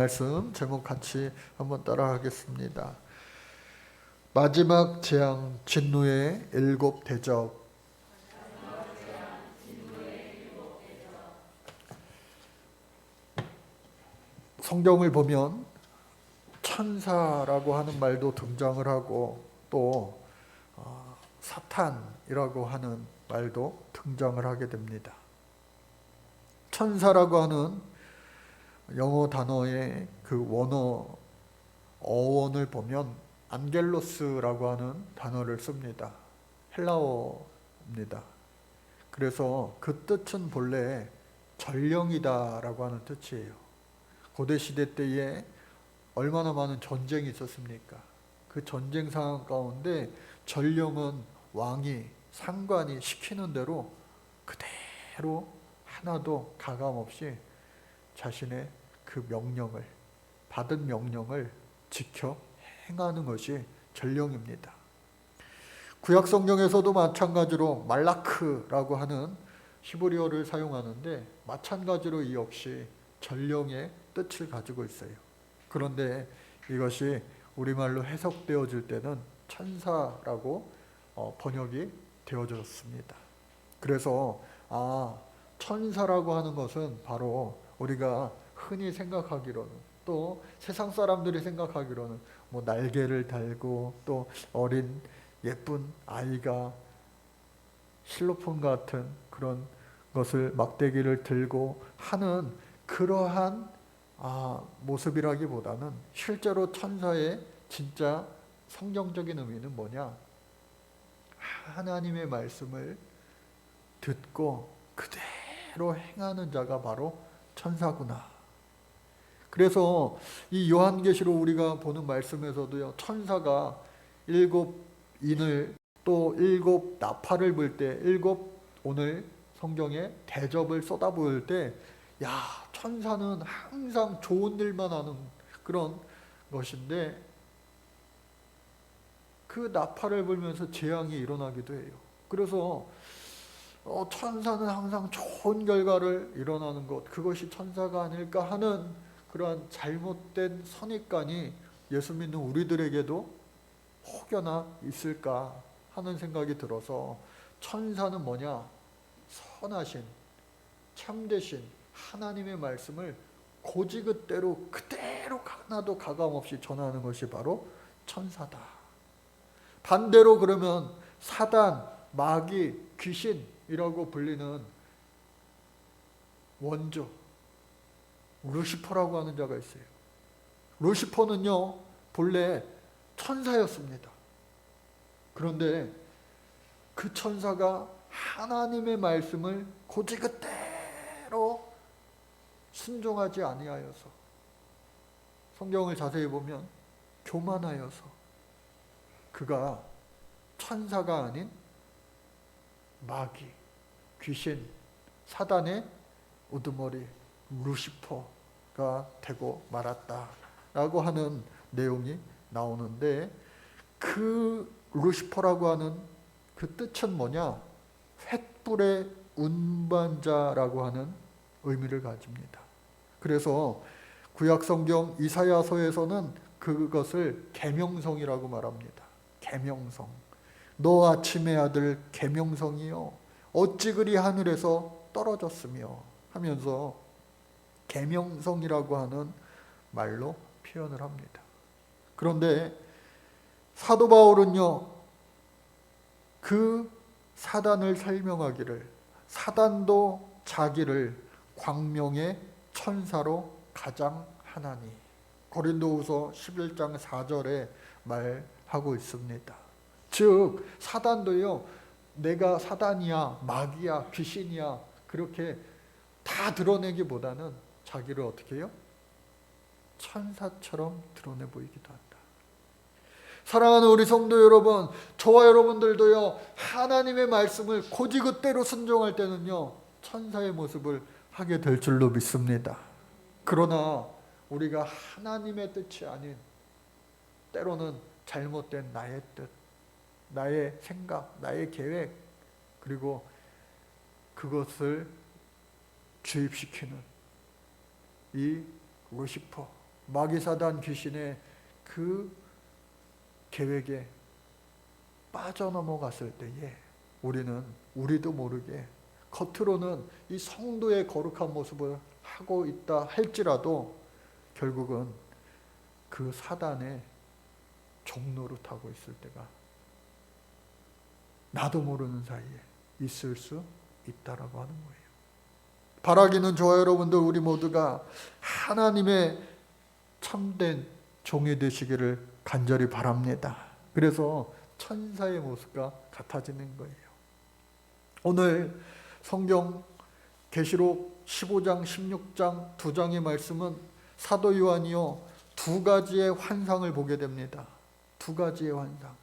말씀 제목 같이 한번 따라하겠습니다. 마지막 재앙 진노의 일곱 대접. 성경을 보면 천사라고 하는 말도 등장을 하고 또 사탄이라고 하는 말도 등장을 하게 됩니다. 천사라고 하는 영어 단어의 그 원어 어원을 보면 안겔로스라고 하는 단어를 씁니다. 헬라어입니다. 그래서 그 뜻은 본래 전령이다라고 하는 뜻이에요. 고대 시대 때에 얼마나 많은 전쟁이 있었습니까? 그 전쟁 상황 가운데 전령은 왕이 상관이 시키는 대로 그대로 하나도 가감없이 자신의 그 명령을 받은 명령을 지켜 행하는 것이 전령입니다. 구약 성경에서도 마찬가지로 말라크라고 하는 히브리어를 사용하는데 마찬가지로 이 역시 전령의 뜻을 가지고 있어요. 그런데 이것이 우리말로 해석되어질 때는 천사라고 번역이 되어졌습니다. 그래서 천사라고 하는 것은 바로 우리가 흔히 생각하기로는 또 세상 사람들이 생각하기로는 뭐 날개를 달고 또 어린 예쁜 아이가 실로폰 같은 그런 것을 막대기를 들고 하는 그러한 모습이라기보다는 실제로 천사의 진짜 성경적인 의미는 뭐냐? 하나님의 말씀을 듣고 그대로 행하는 자가 바로 천사구나. 그래서 이 요한계시록 우리가 보는 말씀에서도요, 천사가 일곱 인을 또 일곱 나팔을 불 때, 일곱 오늘 성경에 대접을 쏟아부을 때, 천사는 항상 좋은 일만 하는 그런 것인데 그 나팔을 불면서 재앙이 일어나기도 해요. 그래서 천사는 항상 좋은 결과를 일어나는 것, 그것이 천사가 아닐까 하는 그러한 잘못된 선입관이 예수 믿는 우리들에게도 혹여나 있을까 하는 생각이 들어서 천사는 뭐냐? 선하신, 참되신 하나님의 말씀을 고지그대로 그대로 하나도 가감없이 전하는 것이 바로 천사다. 반대로 그러면 사단, 마귀, 귀신이라고 불리는 원조 루시퍼라고 하는 자가 있어요. 루시퍼는요 본래 천사였습니다. 그런데 그 천사가 하나님의 말씀을 고지그대로 순종하지 아니하여서, 성경을 자세히 보면 교만하여서 그가 천사가 아닌 마귀, 귀신, 사단의 우두머리 루시퍼가 되고 말았다라고 하는 내용이 나오는데, 그 루시퍼라고 하는 그 뜻은 뭐냐? 횃불의 운반자라고 하는 의미를 가집니다. 그래서 구약 성경 이사야서에서는 그것을 계명성이라고 말합니다. 계명성. 너 아침의 아들 계명성이요 어찌 그리 하늘에서 떨어졌으며 하면서 계명성이라고 하는 말로 표현을 합니다. 그런데 사도 바울은요, 그 사단을 설명하기를 사단도 자기를 광명의 천사로 가장하나니, 고린도후서 11장 4절에 말하고 있습니다. 즉 사단도요, 내가 사단이야, 마귀야, 귀신이야 그렇게 다 드러내기보다는 자기를 어떻게 해요? 천사처럼 드러내 보이기도 한다. 사랑하는 우리 성도 여러분, 저와 여러분들도요, 하나님의 말씀을 고지그대로 순종할 때는요, 천사의 모습을 하게 될 줄로 믿습니다. 그러나 우리가 하나님의 뜻이 아닌 때로는 잘못된 나의 뜻, 나의 생각, 나의 계획, 그리고 그것을 주입시키는 이 루시퍼, 마귀사단 귀신의 그 계획에 빠져넘어갔을 때에 우리도 모르게 겉으로는 이 성도의 거룩한 모습을 하고 있다 할지라도 결국은 그 사단의 종노릇하고 있을 때가 나도 모르는 사이에 있을 수 있다라고 하는 거예요. 바라기는 저와 여러분들 우리 모두가 하나님의 참된 종이 되시기를 간절히 바랍니다. 그래서 천사의 모습과 같아지는 거예요. 오늘 성경 계시록 15장 16장 두 장의 말씀은 사도 요한이요 두 가지의 환상을 보게 됩니다. 두 가지의 환상.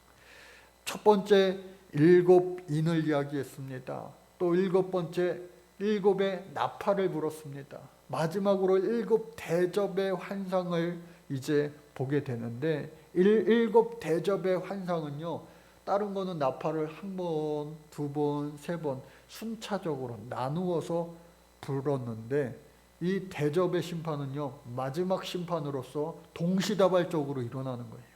첫 번째 일곱 인을 이야기했습니다. 또 일곱 번째 일곱의 나팔을 불었습니다. 마지막으로 일곱 대접의 환상을 이제 보게 되는데 일곱 대접의 환상은요 다른 거는 나팔을 한 번, 두 번, 세 번 순차적으로 나누어서 불었는데 이 대접의 심판은요 마지막 심판으로서 동시다발적으로 일어나는 거예요.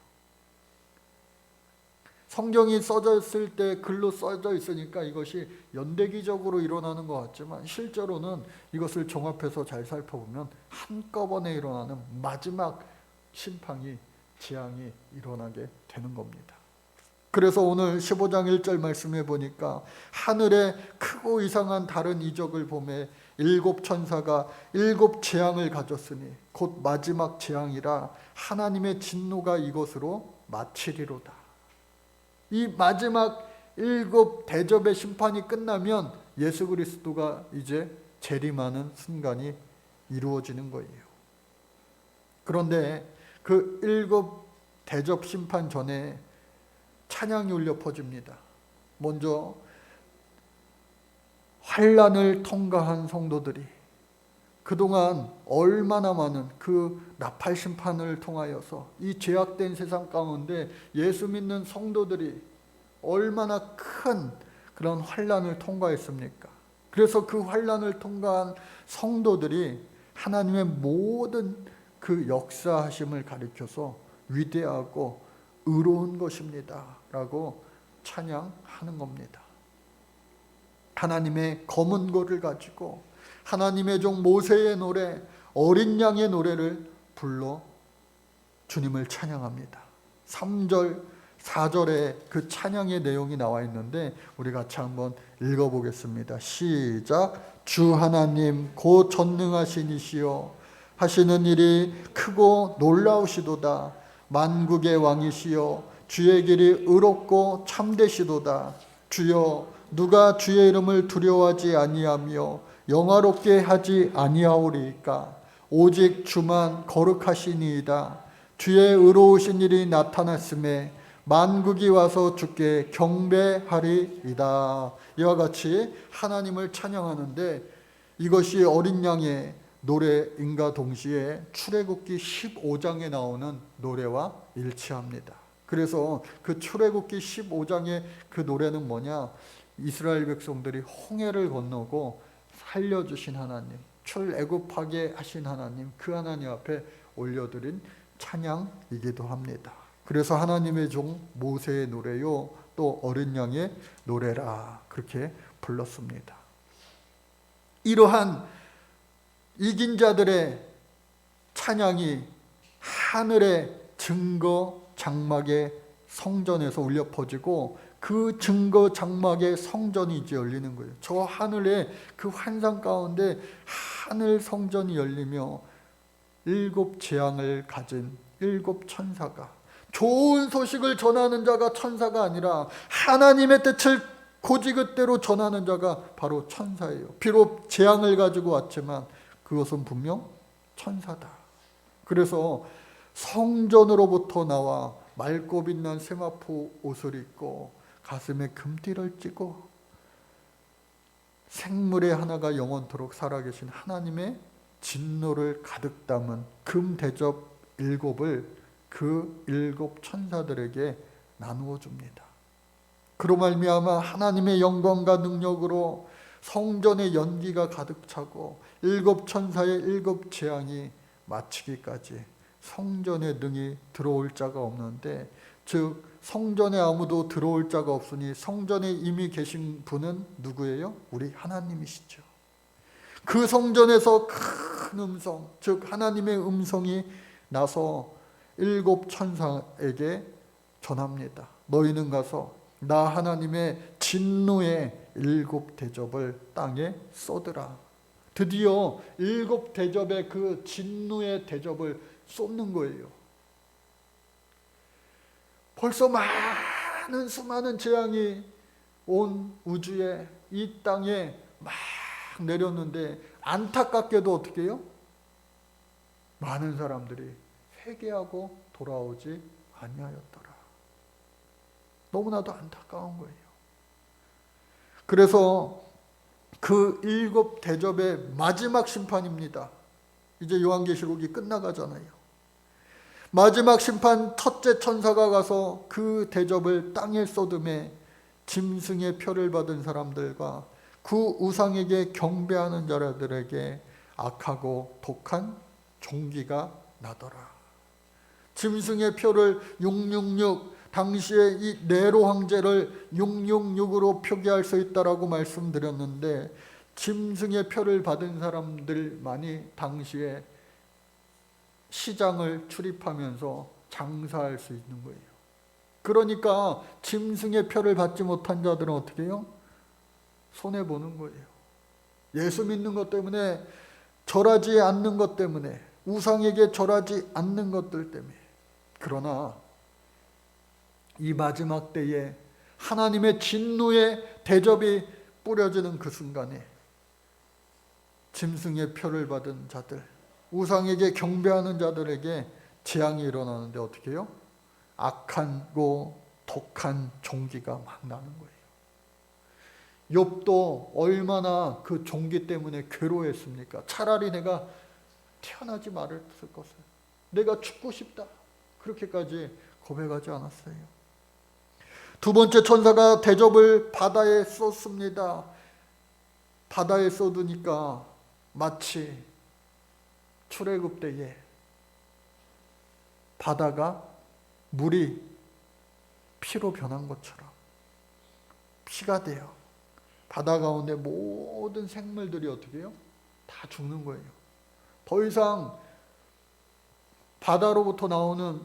성경이 써져 있을 때 글로 써져 있으니까 이것이 연대기적으로 일어나는 것 같지만 실제로는 이것을 종합해서 잘 살펴보면 한꺼번에 일어나는 마지막 심판이 재앙이 일어나게 되는 겁니다. 그래서 오늘 15장 1절 말씀해 보니까 하늘에 크고 이상한 다른 이적을 보매 일곱 천사가 일곱 재앙을 가졌으니 곧 마지막 재앙이라 하나님의 진노가 이것으로 마치리로다. 이 마지막 일곱 대접의 심판이 끝나면 예수 그리스도가 이제 재림하는 순간이 이루어지는 거예요. 그런데 그 일곱 대접 심판 전에 찬양이 울려 퍼집니다. 먼저 환난을 통과한 성도들이 그동안 얼마나 많은 그 나팔 심판을 통하여서 이 죄악된 세상 가운데 예수 믿는 성도들이 얼마나 큰 그런 환난을 통과했습니까? 그래서 그 환난을 통과한 성도들이 하나님의 모든 그 역사하심을 가리켜서 위대하고 의로운 것입니다 라고 찬양하는 겁니다. 하나님의 검은 고를 가지고 하나님의 종 모세의 노래, 어린 양의 노래를 불러 주님을 찬양합니다. 3절, 4절에 그 찬양의 내용이 나와 있는데 우리 같이 한번 읽어보겠습니다. 시작. 주 하나님 곧 전능하신 이시여 하시는 일이 크고 놀라우시도다. 만국의 왕이시여 주의 길이 의롭고 참되시도다. 주여 누가 주의 이름을 두려워하지 아니하며 영화롭게 하지 아니하오리이까. 오직 주만 거룩하시니이다. 주의 의로우신 일이 나타났음에 만국이 와서 주께 경배하리이다. 이와 같이 하나님을 찬양하는데 이것이 어린 양의 노래인가 동시에 출애굽기 15장에 나오는 노래와 일치합니다. 그래서 그 출애굽기 15장의 그 노래는 뭐냐? 이스라엘 백성들이 홍해를 건너고 살려주신 하나님, 출애굽하게 하신 하나님, 그 하나님 앞에 올려드린 찬양이기도 합니다. 그래서 하나님의 종 모세의 노래요 또 어린 양의 노래라 그렇게 불렀습니다. 이러한 이긴 자들의 찬양이 하늘의 증거 장막의 성전에서 울려 퍼지고 그 증거 장막의 성전이 이제 열리는 거예요. 저 하늘의 그 환상 가운데 하늘 성전이 열리며 일곱 재앙을 가진 일곱 천사가, 좋은 소식을 전하는 자가 천사가 아니라 하나님의 뜻을 고지그대로 전하는 자가 바로 천사예요. 비록 재앙을 가지고 왔지만 그것은 분명 천사다. 그래서 성전으로부터 나와 맑고 빛난 세마포 옷을 입고 가슴에 금띠를 찌고 생물의 하나가 영원토록 살아계신 하나님의 진노를 가득 담은 금 대접 일곱을 그 일곱 천사들에게 나누어 줍니다. 그로 말미암아 하나님의 영광과 능력으로 성전의 연기가 가득 차고 일곱 천사의 일곱 재앙이 마치기까지 성전에 능히 들어올 자가 없는데, 즉 성전에 아무도 들어올 자가 없으니 성전에 이미 계신 분은 누구예요? 우리 하나님이시죠. 그 성전에서 큰 음성, 즉 하나님의 음성이 나서 7 천사에게 전합니다. 너희는 가서 나 하나님의 진노의 7 대접을 땅에 쏟으라. 드디어 7 대접의 그 진노의 대접을 쏟는 거예요. 벌써 많은 수많은 재앙이 온 우주에, 이 땅에 막 내렸는데 안타깝게도 어떻게 해요? 많은 사람들이 회개하고 돌아오지 아니하였더라. 너무나도 안타까운 거예요. 그래서 그 7 대접의 마지막 심판입니다. 이제 요한계시록이 끝나가잖아요. 마지막 심판, 첫째 천사가 가서 그 대접을 땅에 쏟음에 짐승의 표를 받은 사람들과 그 우상에게 경배하는 자들에게 악하고 독한 종기가 나더라. 짐승의 표를 666, 당시에 이 네로 황제를 666으로 표기할 수 있다라고 말씀드렸는데, 짐승의 표를 받은 사람들만이 당시에 시장을 출입하면서 장사할 수 있는 거예요. 그러니까 짐승의 표를 받지 못한 자들은 어떻게 해요? 손해보는 거예요. 예수 믿는 것 때문에, 절하지 않는 것 때문에, 우상에게 절하지 않는 것들 때문에. 그러나 이 마지막 때에 하나님의 진노의 대접이 뿌려지는 그 순간에 짐승의 표를 받은 자들, 우상에게 경배하는 자들에게 재앙이 일어나는데 어떻게 해요? 악하고 독한 종기가 막 나는 거예요. 욥도 얼마나 그 종기 때문에 괴로워했습니까? 차라리 내가 태어나지 말았을 것을, 내가 죽고 싶다, 그렇게까지 고백하지 않았어요. 두 번째 천사가 대접을 바다에 쏟습니다. 바다에 쏟으니까 마치 출애굽 때에 바다가 물이 피로 변한 것처럼 피가 돼요. 바다 가운데 모든 생물들이 어떻게 해요? 다 죽는 거예요. 더 이상 바다로부터 나오는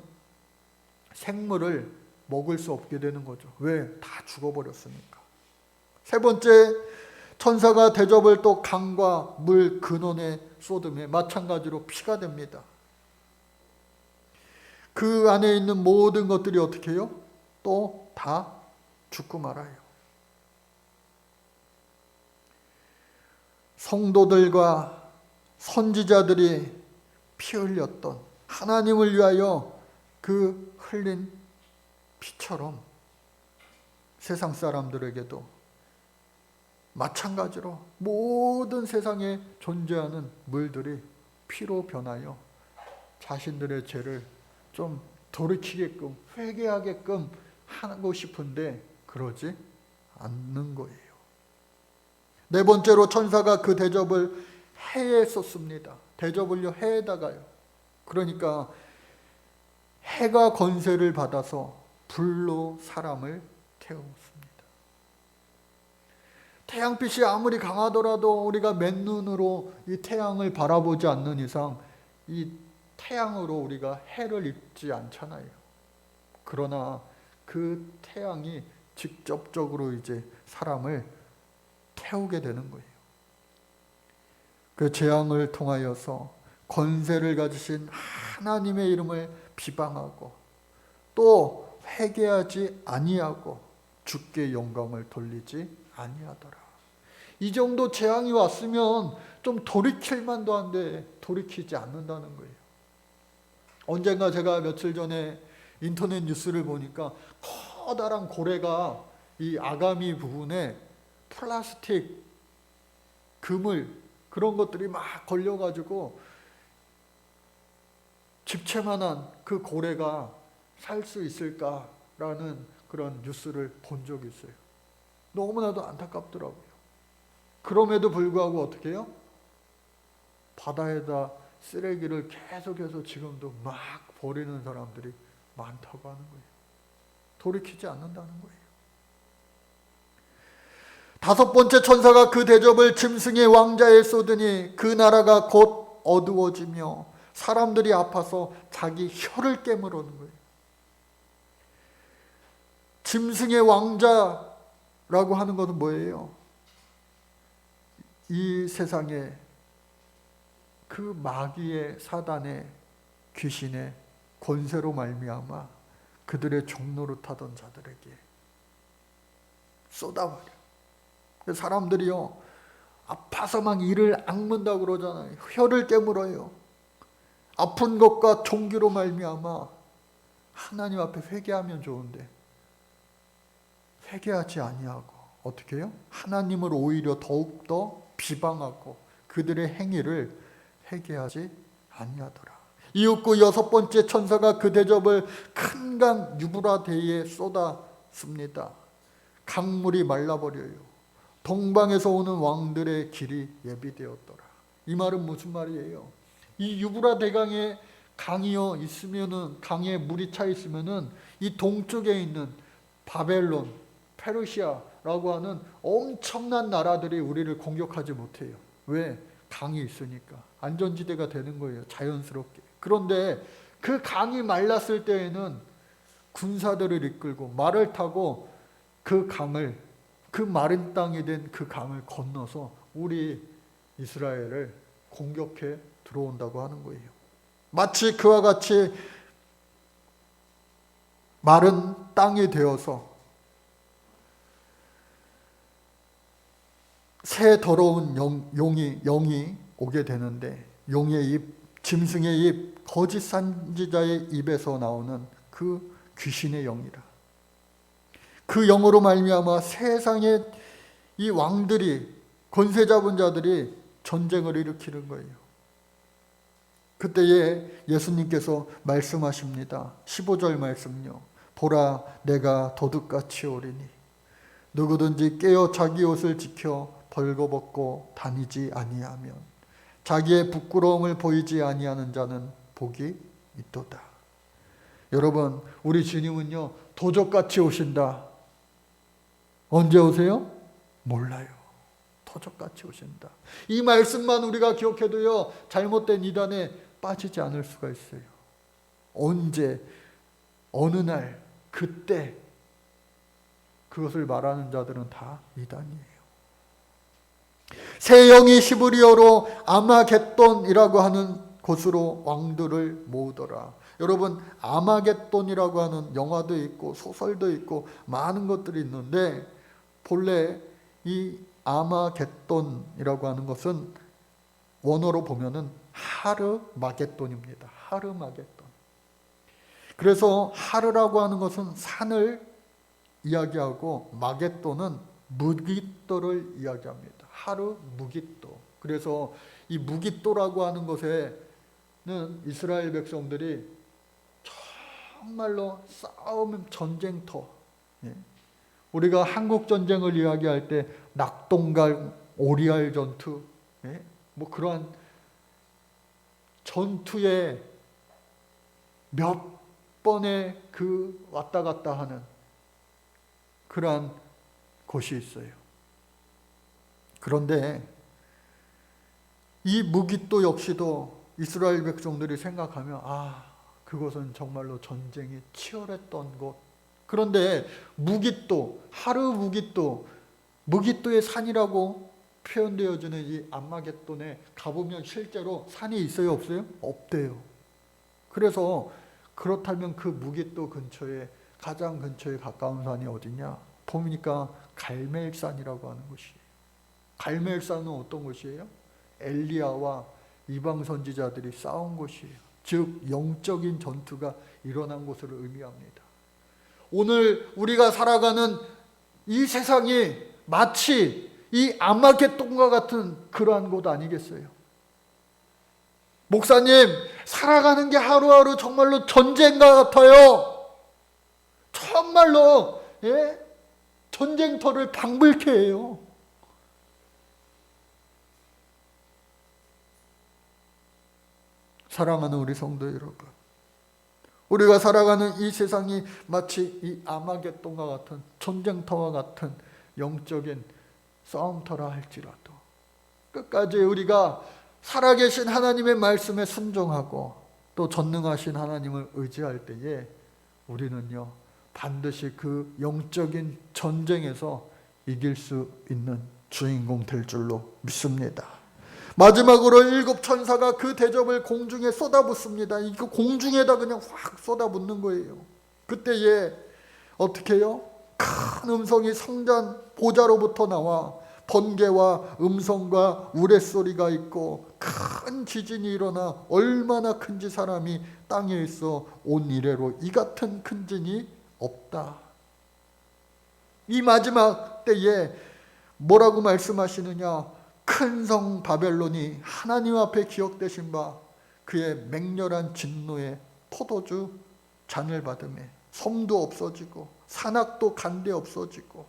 생물을 먹을 수 없게 되는 거죠. 왜? 다 죽어버렸으니까. 세 번째 천사가 대접을 또 강과 물 근원에 쏟음에 마찬가지로 피가 됩니다. 그 안에 있는 모든 것들이 어떻게 해요? 또 다 죽고 말아요. 성도들과 선지자들이 피 흘렸던, 하나님을 위하여 그 흘린 피처럼 세상 사람들에게도 마찬가지로 모든 세상에 존재하는 물들이 피로 변하여 자신들의 죄를 좀 돌이키게끔, 회개하게끔 하고 싶은데 그러지 않는 거예요. 네 번째로 천사가 그 대접을 해에 쏟습니다. 대접을요, 해에다가요. 그러니까 해가 권세를 받아서 불로 사람을 태웠습니다. 태양빛이 아무리 강하더라도 우리가 맨눈으로 이 태양을 바라보지 않는 이상 이 태양으로 우리가 해를 입지 않잖아요. 그러나 그 태양이 직접적으로 이제 사람을 태우게 되는 거예요. 그 재앙을 통하여서 권세를 가지신 하나님의 이름을 비방하고 또 회개하지 아니하고 주께 영광을 돌리지 아니하더라. 이 정도 재앙이 왔으면 좀 돌이킬 만도 한데 돌이키지 않는다는 거예요. 언젠가 제가 며칠 전에 인터넷 뉴스를 보니까 커다란 고래가 이 아가미 부분에 플라스틱, 그물, 그런 것들이 막 걸려가지고 집채만한 그 고래가 살 수 있을까라는 그런 뉴스를 본 적이 있어요. 너무나도 안타깝더라고요. 그럼에도 불구하고 어떻게 해요? 바다에다 쓰레기를 계속해서 지금도 막 버리는 사람들이 많다고 하는 거예요. 돌이키지 않는다는 거예요. 다섯 번째 천사가 그 대접을 짐승의 왕자에 쏟으니 그 나라가 곧 어두워지며 사람들이 아파서 자기 혀를 깨물었는 거예요. 짐승의 왕자라고 하는 것은 뭐예요? 이 세상에 그 마귀의 사단의 귀신의 권세로 말미암아 그들의 종노릇하던 자들에게 쏟아버려. 사람들이요 아파서 막 이를 악문다고 그러잖아요. 혀를 깨물어요. 아픈 것과 종기로 말미암아 하나님 앞에 회개하면 좋은데 회개하지 아니하고 어떻게 해요? 하나님을 오히려 더욱더 비방하고 그들의 행위를 회개하지 아니하더라. 이윽고 여섯 번째 천사가 그 대접을 큰 강 유브라데에 쏟았습니다. 강물이 말라버려요. 동방에서 오는 왕들의 길이 예비되었더라. 이 말은 무슨 말이에요? 이 유브라 대강에 강이요 있으면은, 강에 물이 차 있으면은 이 동쪽에 있는 바벨론, 페르시아라고 하는 엄청난 나라들이 우리를 공격하지 못해요. 왜? 강이 있으니까. 안전지대가 되는 거예요. 자연스럽게. 그런데 그 강이 말랐을 때에는 군사들을 이끌고 말을 타고 그 강을, 그 마른 땅이 된 그 강을 건너서 우리 이스라엘을 공격해 들어온다고 하는 거예요. 마치 그와 같이 마른 땅이 되어서 새 더러운 영이 오게 되는데, 용의 입, 짐승의 입, 거짓 선지자의 입에서 나오는 그 귀신의 영이라. 그 영으로 말미암아 세상의 이 왕들이, 권세 잡은 자들이 전쟁을 일으키는 거예요. 그때에 예수님께서 말씀하십니다. 15절 말씀요. 보라, 내가 도둑같이 오리니 누구든지 깨어 자기 옷을 지켜 벌거벗고 다니지 아니하면 자기의 부끄러움을 보이지 아니하는 자는 복이 있도다. 여러분, 우리 주님은요 도적같이 오신다. 언제 오세요? 몰라요. 도적같이 오신다. 이 말씀만 우리가 기억해도요 잘못된 이단에 빠지지 않을 수가 있어요. 언제, 어느 날, 그때, 그것을 말하는 자들은 다 이단이에요. 새 영이 시브리어로 아마겟돈이라고 하는 곳으로 왕들을 모으더라. 여러분, 아마겟돈이라고 하는 영화도 있고 소설도 있고 많은 것들이 있는데, 본래 이 아마겟돈이라고 하는 것은 원어로 보면은 하르마겟돈입니다. 하르마겟돈. 그래서 하르라고 하는 것은 산을 이야기하고 마겟돈은 무깃도를 이야기합니다. 하르 무깃도. 그래서 이 무깃도라고 하는 것에는 이스라엘 백성들이 정말로 싸움 전쟁터. 우리가 한국 전쟁을 이야기할 때 낙동강 오리알 전투, 뭐 그러한 전투에 몇 번의 그 왔다 갔다 하는 그러한 곳이 있어요. 그런데 이 무깃도 역시도 이스라엘 백성들이 생각하면 그것은 정말로 전쟁이 치열했던 곳. 그런데 무깃도, 하르 무깃도, 무깃도의 산이라고 표현되어지는 이 암마겟돈에 가보면 실제로 산이 있어요, 없어요? 없대요. 그래서 그렇다면 그 무깃도 근처에, 가장 근처에 가까운 산이 어디냐? 보니까 갈멜산이라고 하는 곳이에요. 갈멜산은 어떤 곳이에요? 엘리야와 이방 선지자들이 싸운 곳이에요. 즉 영적인 전투가 일어난 곳을 의미합니다. 오늘 우리가 살아가는 이 세상이 마치 이 아마겟돈과 같은 그러한 곳 아니겠어요? 목사님, 살아가는 게 하루하루 정말로 전쟁과 같아요. 정말로 전쟁터를 방불케 해요. 사랑하는 우리 성도 여러분, 우리가 살아가는 이 세상이 마치 이 아마겟돈과 같은 전쟁터와 같은 영적인 싸움터라 할지라도 끝까지 우리가 살아계신 하나님의 말씀에 순종하고 또 전능하신 하나님을 의지할 때에 우리는요 반드시 그 영적인 전쟁에서 이길 수 있는 주인공 될 줄로 믿습니다. 마지막으로 7 천사가 그 대접을 공중에 쏟아붓습니다. 이거 공중에다 그냥 확 쏟아붓는 거예요. 그때에 어떻게 해요? 큰 음성이 성전 보좌로부터 나와 번개와 음성과 우레소리가 있고 큰 지진이 일어나 얼마나 큰지 사람이 땅에 있어 온 이래로 이 같은 큰 진이 없다. 이 마지막 때에 뭐라고 말씀하시느냐? 큰 성 바벨론이 하나님 앞에 기억되신 바 그의 맹렬한 진노에 포도주 잔을 받음에 섬도 없어지고 산악도 간데 없어지고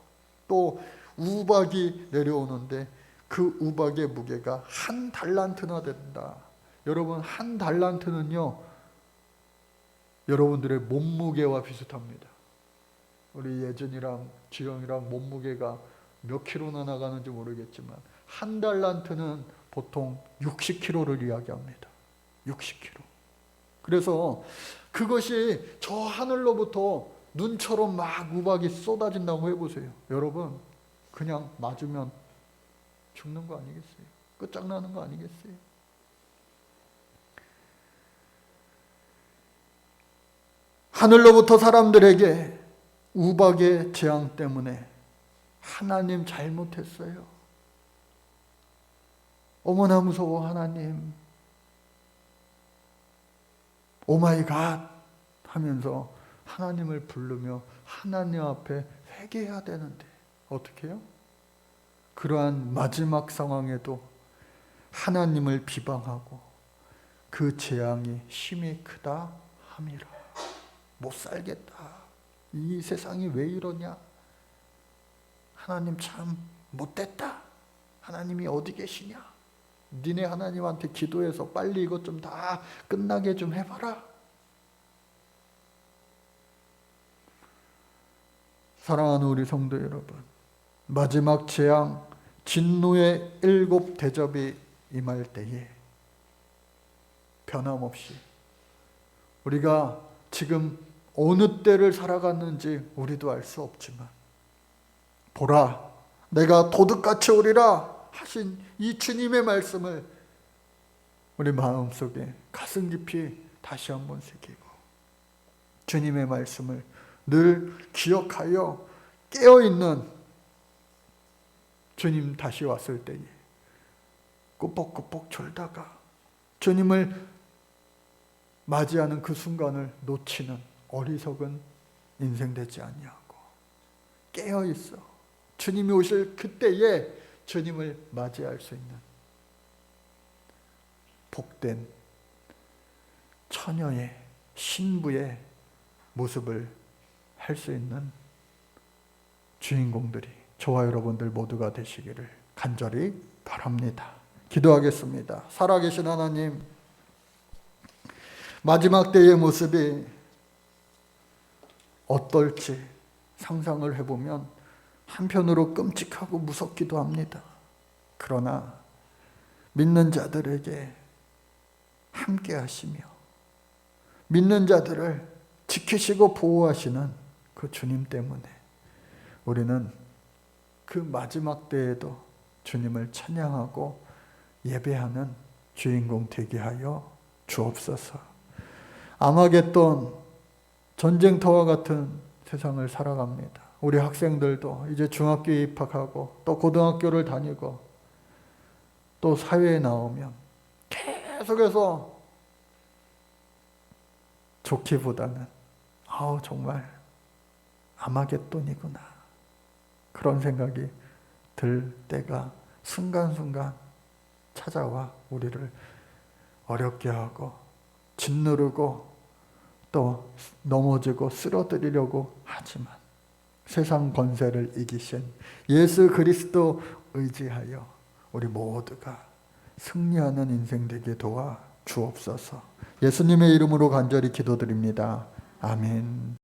또 우박이 내려오는데 그 우박의 무게가 1달란트나 된다. 여러분 1달란트는요 여러분들의 몸무게와 비슷합니다. 우리 예전이랑 지영이랑 몸무게가 몇 킬로나 나가는지 모르겠지만 1달란트는 보통 60kg를 이야기합니다. 60kg. 그래서 그것이 저 하늘로부터 눈처럼 막 우박이 쏟아진다고 해보세요. 여러분 그냥 맞으면 죽는 거 아니겠어요? 끝장나는 거 아니겠어요? 하늘로부터 사람들에게 우박의 재앙 때문에 하나님 잘못했어요. 어머나 무서워 하나님. 오마이갓 하면서 하나님을 부르며 하나님 앞에 회개해야 되는데 어떻게 해요? 그러한 마지막 상황에도 하나님을 비방하고 그 재앙이 심히 크다 함이라. 못 살겠다. 이 세상이 왜 이러냐? 하나님 참 못됐다. 하나님이 어디 계시냐? 니네 하나님한테 기도해서 빨리 이것 좀 다 끝나게 좀 해봐라. 사랑하는 우리 성도 여러분, 마지막 재앙 진노의 7 대접이 임할 때에 변함없이 우리가 지금 어느 때를 살아갔는지 우리도 알 수 없지만 보라 내가 도둑같이 오리라 하신 이 주님의 말씀을 우리 마음속에 가슴 깊이 다시 한번 새기고 주님의 말씀을 늘 기억하여 깨어있는 주님 다시 왔을 때에 꾸벅꾸벅 졸다가 주님을 맞이하는 그 순간을 놓치는 어리석은 인생 되지 아니하고 깨어있어 주님이 오실 그때에 주님을 맞이할 수 있는 복된 처녀의 신부의 모습을 할 수 있는 주인공들이 저와 여러분들 모두가 되시기를 간절히 바랍니다. 기도하겠습니다. 살아계신 하나님, 마지막 때의 모습이 어떨지 상상을 해보면 한편으로 끔찍하고 무섭기도 합니다. 그러나 믿는 자들에게 함께 하시며 믿는 자들을 지키시고 보호하시는 그 주님 때문에 우리는 그 마지막 때에도 주님을 찬양하고 예배하는 주인공 되게 하여 주옵소서. 아마겟돈 전쟁터와 같은 세상을 살아갑니다. 우리 학생들도 이제 중학교에 입학하고 또 고등학교를 다니고 또 사회에 나오면 계속해서 좋기보다는 정말 아마겟돈이구나 그런 생각이 들 때가 순간순간 찾아와 우리를 어렵게 하고 짓누르고 또 넘어지고 쓰러뜨리려고 하지만 세상 권세를 이기신 예수 그리스도 의지하여 우리 모두가 승리하는 인생 되게 도와 주옵소서. 예수님의 이름으로 간절히 기도드립니다. 아멘.